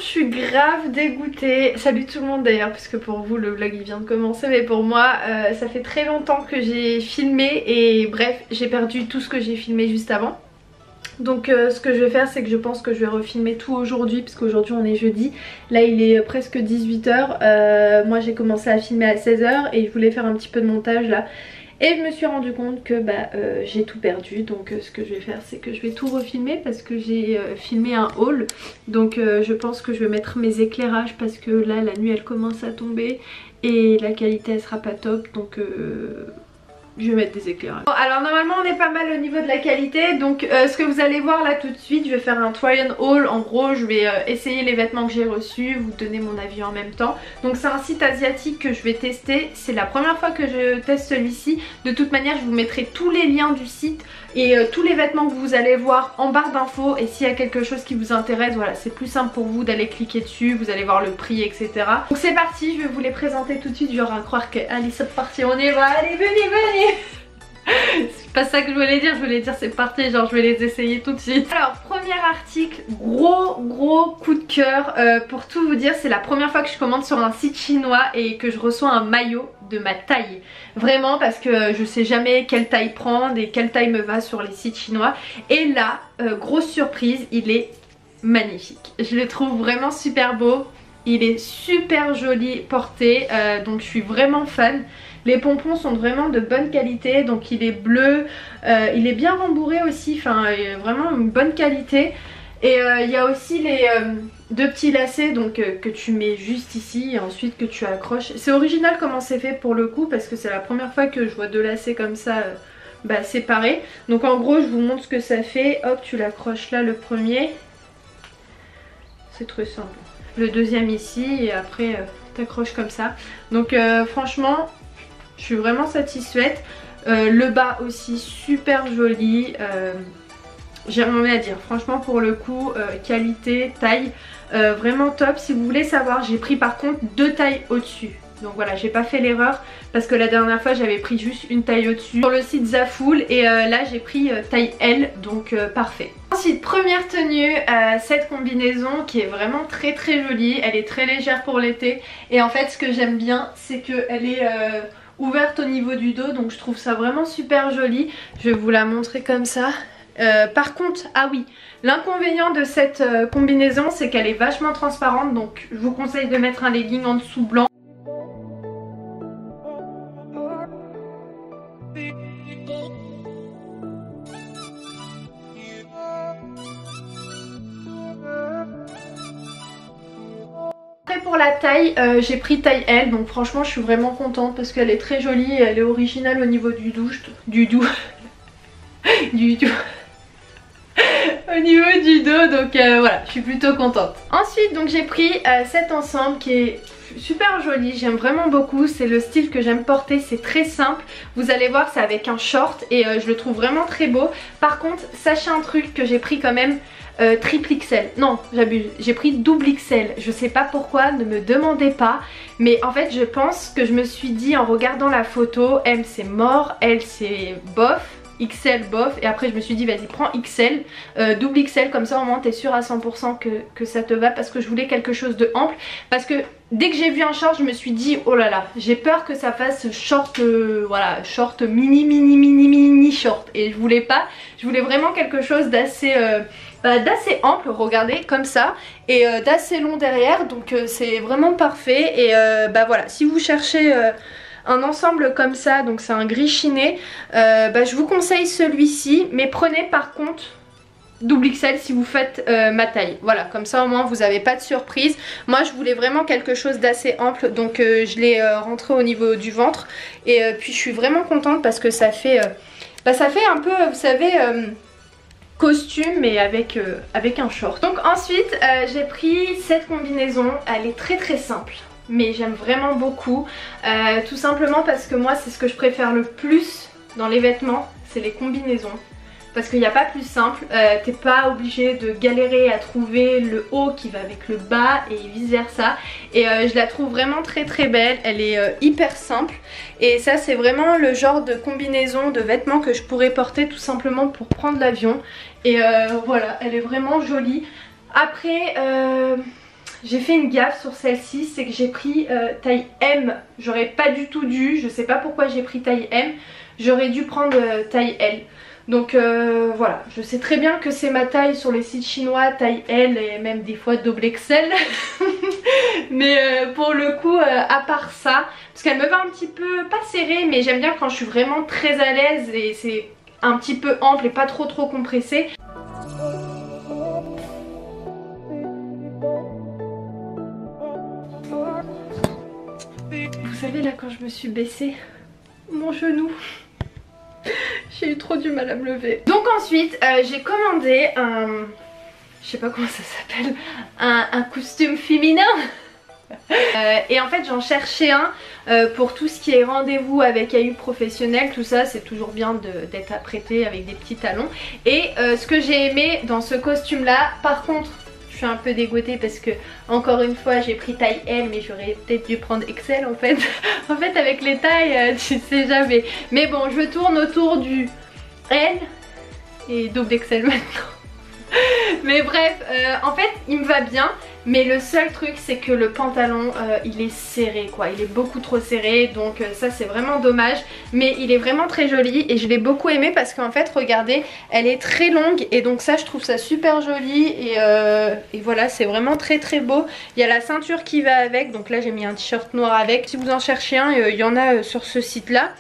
je suis grave dégoûtée. Salut tout le monde d'ailleurs, parce que pour vous le vlog il vient de commencer, mais pour moi ça fait très longtemps que j'ai filmé et bref j'ai perdu tout ce que j'ai filmé juste avant. Donc ce que je vais faire, c'est que je pense que je vais refilmer tout aujourd'hui, parce qu'aujourd'hui on est jeudi. Là il est presque 18 h. Moi j'ai commencé à filmer à 16 h et je voulais faire un petit peu de montage là. Et je me suis rendu compte que j'ai tout perdu. Donc ce que je vais faire, c'est que je vais tout refilmer, parce que j'ai filmé un haul. Donc je pense que je vais mettre mes éclairages, parce que là la nuit elle commence à tomber et la qualité elle sera pas top. Donc je vais mettre des éclairages. Bon, alors normalement on est pas mal au niveau de la qualité. Donc ce que vous allez voir là tout de suite, je vais faire un try and haul. En gros je vais essayer les vêtements que j'ai reçus, vous donner mon avis en même temps. Donc c'est un site asiatique que je vais tester. C'est la première fois que je teste celui-ci. De toute manière je vous mettrai tous les liens du site et tous les vêtements que vous allez voir en barre d'infos. Et s'il y a quelque chose qui vous intéresse, voilà, c'est plus simple pour vous d'aller cliquer dessus. Vous allez voir le prix, etc. Donc c'est parti, je vais vous les présenter tout de suite. J'aurais à croire que allez c'est parti, on y va, allez venez. C'est pas ça que je voulais dire c'est parti, genre je vais les essayer tout de suite. Alors premier article, gros coup de cœur. Pour tout vous dire, c'est la première fois que je commande sur un site chinois et que je reçois un maillot de ma taille. Vraiment, parce que je sais jamais quelle taille prendre et quelle taille me va sur les sites chinois. Et là, grosse surprise, il est magnifique. Je le trouve vraiment super beau. Il est super joli porté, donc je suis vraiment fan. Les pompons sont vraiment de bonne qualité, donc il est bleu, il est bien rembourré aussi, enfin vraiment une bonne qualité. Et il y a aussi les deux petits lacets donc, que tu mets juste ici et ensuite que tu accroches. C'est original comment c'est fait pour le coup, parce que c'est la première fois que je vois deux lacets comme ça séparés. Donc en gros je vous montre ce que ça fait. Hop, tu l'accroches là le premier. C'est très simple. Le deuxième ici et après t'accroches comme ça. Donc franchement je suis vraiment satisfaite. Le bas aussi super joli. J'ai rien à dire. Franchement pour le coup, qualité, taille, vraiment top. Si vous voulez savoir, j'ai pris par contre deux tailles au-dessus. Donc voilà, j'ai pas fait l'erreur parce que la dernière fois j'avais pris juste une taille au-dessus sur le site Zaful et là j'ai pris taille L, donc parfait. Ensuite première tenue, cette combinaison qui est vraiment très jolie. Elle est très légère pour l'été et en fait ce que j'aime bien c'est qu'elle est ouverte au niveau du dos, donc je trouve ça vraiment super joli. Je vais vous la montrer comme ça. Par contre, ah oui, l'inconvénient de cette combinaison c'est qu'elle est vachement transparente, donc je vous conseille de mettre un legging en dessous blanc. Pour la taille, j'ai pris taille L, donc franchement je suis vraiment contente parce qu'elle est très jolie et elle est originale au niveau du dos, au niveau du dos, donc voilà, je suis plutôt contente. Ensuite donc j'ai pris cet ensemble qui est super joli, j'aime vraiment beaucoup, c'est le style que j'aime porter, c'est très simple. Vous allez voir, c'est avec un short et je le trouve vraiment très beau. Par contre sachez un truc que j'ai pris quand même triple XL, non j'abuse, j'ai pris double XL, je sais pas pourquoi, ne me demandez pas, mais en fait je pense que je me suis dit en regardant la photo, M c'est mort, L c'est bof, XL bof, et après je me suis dit vas-y prends XL, double XL, comme ça au moins t'es sûr à 100% que ça te va, parce que je voulais quelque chose de ample, parce que dès que j'ai vu un short je me suis dit oh là là, j'ai peur que ça fasse short, voilà, short mini short, et je voulais pas, je voulais vraiment quelque chose d'assez d'assez ample, regardez comme ça, et d'assez long derrière, donc c'est vraiment parfait. Et voilà, si vous cherchez un ensemble comme ça, donc c'est un gris chiné, je vous conseille celui-ci, mais prenez par contre double XL si vous faites ma taille, voilà, comme ça au moins vous n'avez pas de surprise. Moi je voulais vraiment quelque chose d'assez ample, donc je l'ai rentré au niveau du ventre, et puis je suis vraiment contente parce que ça fait ça fait un peu, vous savez, costume mais avec un short. Donc ensuite j'ai pris cette combinaison, elle est très simple mais j'aime vraiment beaucoup, tout simplement parce que moi c'est ce que je préfère le plus dans les vêtements, c'est les combinaisons. Parce qu'il n'y a pas plus simple, t'es pas obligé de galérer à trouver le haut qui va avec le bas et vice versa. Et je la trouve vraiment très belle, elle est hyper simple. Et ça c'est vraiment le genre de combinaison de vêtements que je pourrais porter tout simplement pour prendre l'avion. Et voilà, elle est vraiment jolie. Après j'ai fait une gaffe sur celle-ci, c'est que j'ai pris taille M. J'aurais pas du tout dû, je sais pas pourquoi j'ai pris taille M. J'aurais dû prendre taille L. Donc voilà, je sais très bien que c'est ma taille sur les sites chinois, taille L et même des fois double XL. Mais pour le coup, à part ça, parce qu'elle me va un petit peu, pas serrée, mais j'aime bien quand je suis vraiment très à l'aise et c'est un petit peu ample et pas trop compressé. Vous savez là quand je me suis baissée, mon genou, j'ai eu trop du mal à me lever. Donc ensuite j'ai commandé un, je sais pas comment ça s'appelle, un costume féminin. Et en fait j'en cherchais un pour tout ce qui est rendez-vous avec AU professionnel, tout ça c'est toujours bien d'être apprêté avec des petits talons. Et ce que j'ai aimé dans ce costume là, par contre je suis un peu dégoûtée parce que encore une fois j'ai pris taille M mais j'aurais peut-être dû prendre XL en fait. En fait avec les tailles tu sais jamais. Mais bon je tourne autour du L et double XL maintenant. Mais bref, en fait il me va bien. Mais le seul truc c'est que le pantalon il est serré quoi, il est beaucoup trop serré, donc ça c'est vraiment dommage. Mais il est vraiment très joli et je l'ai beaucoup aimé parce qu'en fait regardez, elle est très longue et donc ça je trouve ça super joli. Et voilà, c'est vraiment très beau. Il y a la ceinture qui va avec, donc là j'ai mis un t-shirt noir avec. Si vous en cherchez un, il y en a sur ce site là.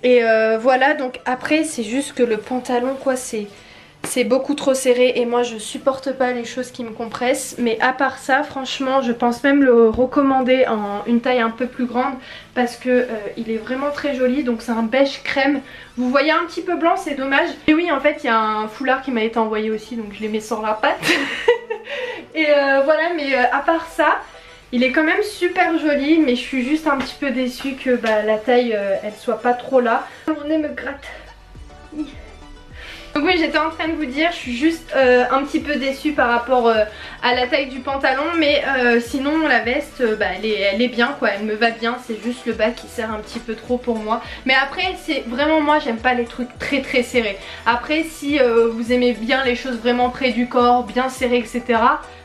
Et voilà, donc après c'est juste que le pantalon quoi, c'est beaucoup trop serré et moi je supporte pas les choses qui me compressent. Mais à part ça franchement je pense même le recommander en une taille un peu plus grande parce que il est vraiment très joli. Donc c'est un beige crème, vous voyez un petit peu blanc, c'est dommage. Et oui en fait il y a un foulard qui m'a été envoyé aussi, donc je les mets sur la patte. Et voilà, mais à part ça il est quand même super joli. Mais je suis juste un petit peu déçue que la taille elle soit pas trop là. Mon nez me gratte. Donc oui, j'étais en train de vous dire, je suis juste un petit peu déçue par rapport à la taille du pantalon. Mais sinon la veste, elle est bien quoi, elle me va bien. C'est juste le bas qui sert un petit peu trop pour moi. Mais après c'est vraiment, moi j'aime pas les trucs très serrés. Après si vous aimez bien les choses vraiment près du corps, bien serrées etc.,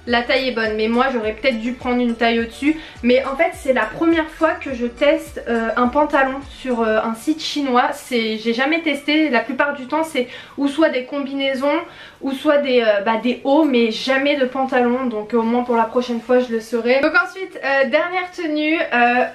la taille est bonne. Mais moi j'aurais peut-être dû prendre une taille au-dessus. Mais en fait c'est la première fois que je teste un pantalon sur un site chinois. J'ai jamais testé, la plupart du temps c'est ou soit des combinaisons ou soit des hauts, mais jamais de pantalon. Donc au moins pour la prochaine fois je le saurai. Donc ensuite dernière tenue,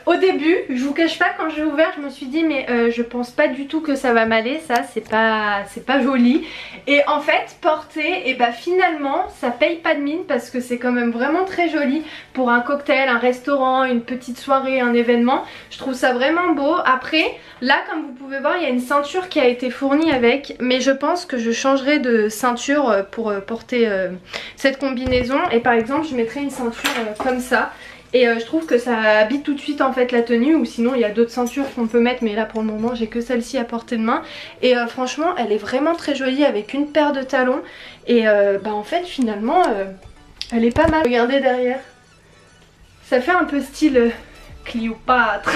au début je vous cache pas, quand j'ai ouvert je me suis dit mais je pense pas du tout que ça va m'aller, ça c'est pas joli. Et en fait porter, et finalement ça paye pas de mine parce que c'est quand même vraiment très joli pour un cocktail, un restaurant, une petite soirée, un événement. Je trouve ça vraiment beau. Après là comme vous pouvez voir il y a une ceinture qui a été fournie avec, mais je pense que je changerai de ceinture pour porter cette combinaison. Et par exemple je mettrai une ceinture comme ça. Et je trouve que ça habite tout de suite en fait la tenue. Ou sinon il y a d'autres ceintures qu'on peut mettre, mais là pour le moment j'ai que celle-ci à portée de main. Et franchement elle est vraiment très jolie avec une paire de talons. Et en fait finalement elle est pas mal. Regardez derrière, ça fait un peu style Cléopâtre.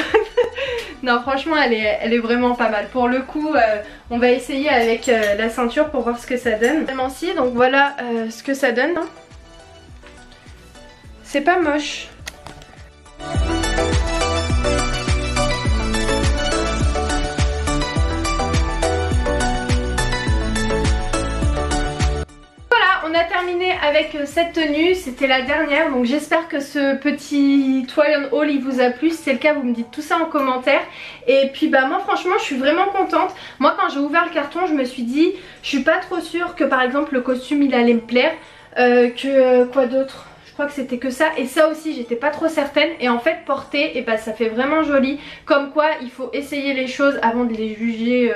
Non franchement elle est vraiment pas mal. Pour le coup on va essayer avec la ceinture pour voir ce que ça donne. Donc voilà ce que ça donne. C'est pas moche. On a terminé avec cette tenue, c'était la dernière, donc j'espère que ce petit try on haul il vous a plu. Si c'est le cas vous me dites tout ça en commentaire. Et puis moi franchement je suis vraiment contente. Moi quand j'ai ouvert le carton je me suis dit je suis pas trop sûre que par exemple le costume il allait me plaire, quoi d'autre, je crois que c'était que ça. Et ça aussi j'étais pas trop certaine. Et en fait porter, ça fait vraiment joli. Comme quoi il faut essayer les choses avant de les juger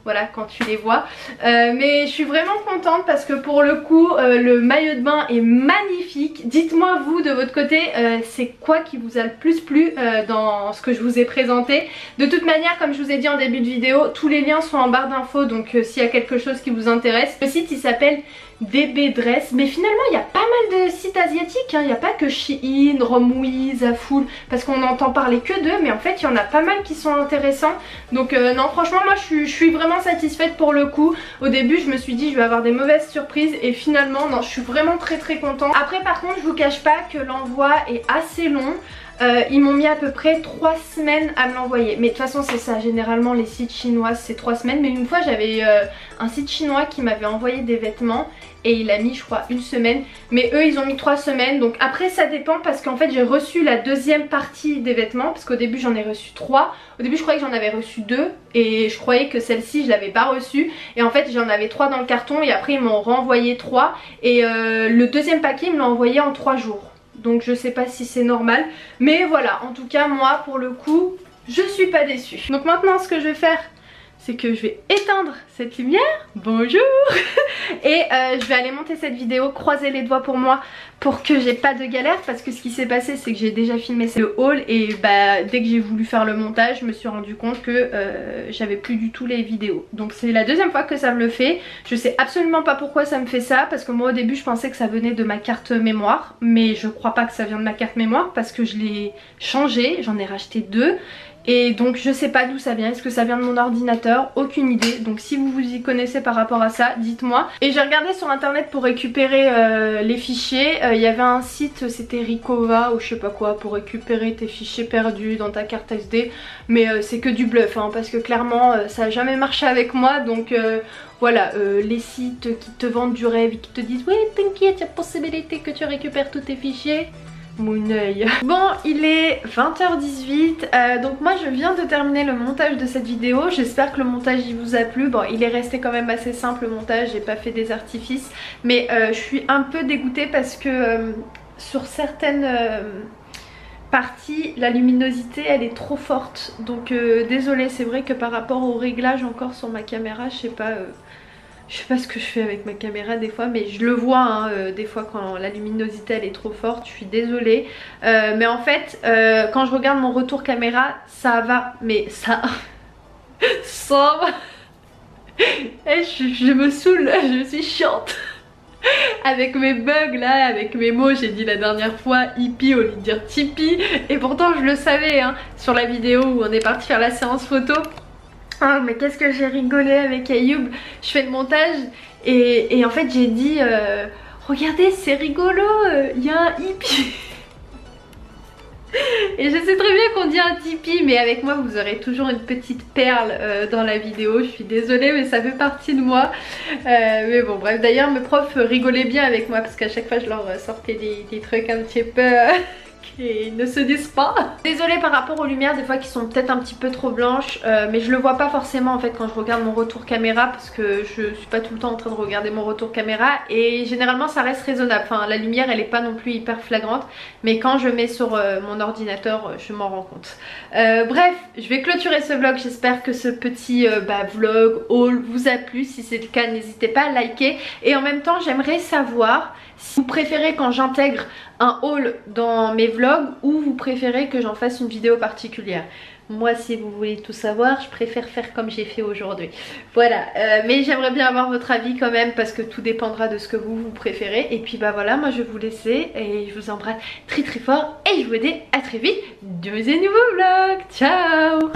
voilà quand tu les vois. Mais je suis vraiment contente parce que pour le coup le maillot de bain est magnifique. Dites-moi vous de votre côté c'est quoi qui vous a le plus plu dans ce que je vous ai présenté. De toute manière comme je vous ai dit en début de vidéo, tous les liens sont en barre d'infos. Donc s'il y a quelque chose qui vous intéresse, le site il s'appelle DB Dress. Mais finalement il y a pas mal de sites asiatiques hein. Il n'y a pas que Shein, Romwe, Zaful, parce qu'on n'entend parler que d'eux. Mais en fait il y en a pas mal qui sont intéressants. Donc non franchement moi je suis vraiment vraiment satisfaite pour le coup. Au début je me suis dit je vais avoir des mauvaises surprises et finalement non, je suis vraiment très contente. Après par contre je vous cache pas que l'envoi est assez long. Ils m'ont mis à peu près 3 semaines à me l'envoyer. Mais de toute façon c'est ça, généralement les sites chinois c'est 3 semaines. Mais une fois j'avais un site chinois qui m'avait envoyé des vêtements et il a mis je crois 1 semaine. Mais eux ils ont mis 3 semaines. Donc après ça dépend parce qu'en fait j'ai reçu la deuxième partie des vêtements. Parce qu'au début j'en ai reçu 3. Au début je croyais que j'en avais reçu 2. Et je croyais que celle-ci je l'avais pas reçue. Et en fait j'en avais 3 dans le carton. Et après ils m'ont renvoyé 3. Et le deuxième paquet ils me l'ont envoyé en 3 jours. Donc je sais pas si c'est normal. Mais voilà, en tout cas moi pour le coup je suis pas déçue. Donc maintenant ce que je vais faire, c'est que je vais éteindre cette lumière. Bonjour. Et je vais aller monter cette vidéo. Croisez les doigts pour moi pour que j'ai pas de galère. Parce que ce qui s'est passé c'est que j'ai déjà filmé le haul. Et bah dès que j'ai voulu faire le montage je me suis rendu compte que j'avais plus du tout les vidéos. Donc c'est la deuxième fois que ça me le fait. Je sais absolument pas pourquoi ça me fait ça. Parce que moi au début je pensais que ça venait de ma carte mémoire. Mais je crois pas que ça vient de ma carte mémoire. Parce que je l'ai changé. J'en ai racheté 2. Et donc je sais pas d'où ça vient, est-ce que ça vient de mon ordinateur, aucune idée. Donc si vous vous y connaissez par rapport à ça, dites-moi. Et j'ai regardé sur internet pour récupérer les fichiers. Il y avait un site, c'était Ricova ou je sais pas quoi, pour récupérer tes fichiers perdus dans ta carte SD. Mais c'est que du bluff hein, parce que clairement ça a jamais marché avec moi. Donc voilà, les sites qui te vendent du rêve et qui te disent oui t'inquiète, il y a possibilité que tu récupères tous tes fichiers. Mon œil. Bon, il est 20h18, donc moi je viens de terminer le montage de cette vidéo. J'espère que le montage il vous a plu. Bon, il est resté quand même assez simple le montage, j'ai pas fait des artifices. Mais je suis un peu dégoûtée parce que sur certaines parties, la luminosité elle est trop forte. Donc désolée, c'est vrai que par rapport au réglage encore sur ma caméra, je sais pas ce que je fais avec ma caméra des fois, mais je le vois hein, des fois quand la luminosité elle est trop forte, je suis désolée. Mais en fait quand je regarde mon retour caméra ça va, mais ça ça va. Et je me saoule, je suis chiante avec mes bugs là, avec mes mots. J'ai dit la dernière fois hippie au lieu de dire Tipeee. Et pourtant je le savais hein, sur la vidéo où on est parti faire la séance photo. Oh mais qu'est-ce que j'ai rigolé avec Ayoub. Je fais le montage et en fait j'ai dit regardez c'est rigolo, il y a un hippie. Et je sais très bien qu'on dit un Tipeee, mais avec moi vous aurez toujours une petite perle dans la vidéo. Je suis désolée mais ça fait partie de moi. Mais bon bref, d'ailleurs mes profs rigolaient bien avec moi parce qu'à chaque fois je leur sortais des trucs un petit peu qui ne se disent pas. Désolée par rapport aux lumières des fois qui sont peut-être un petit peu trop blanches, mais je le vois pas forcément en fait quand je regarde mon retour caméra parce que je suis pas tout le temps en train de regarder mon retour caméra et généralement ça reste raisonnable. Enfin la lumière elle est pas non plus hyper flagrante, mais quand je mets sur mon ordinateur je m'en rends compte. Bref, je vais clôturer ce vlog. J'espère que ce petit vlog haul vous a plu. Si c'est le cas n'hésitez pas à liker. Et en même temps j'aimerais savoir si vous préférez quand j'intègre un haul dans mes vlogs ou vous préférez que j'en fasse une vidéo particulière. Moi si vous voulez tout savoir je préfère faire comme j'ai fait aujourd'hui. Voilà, mais j'aimerais bien avoir votre avis quand même parce que tout dépendra de ce que vous préférez. Et puis bah voilà, moi je vais vous laisser et je vous embrasse très fort et je vous dis à très vite dans un nouveau vlog. Ciao.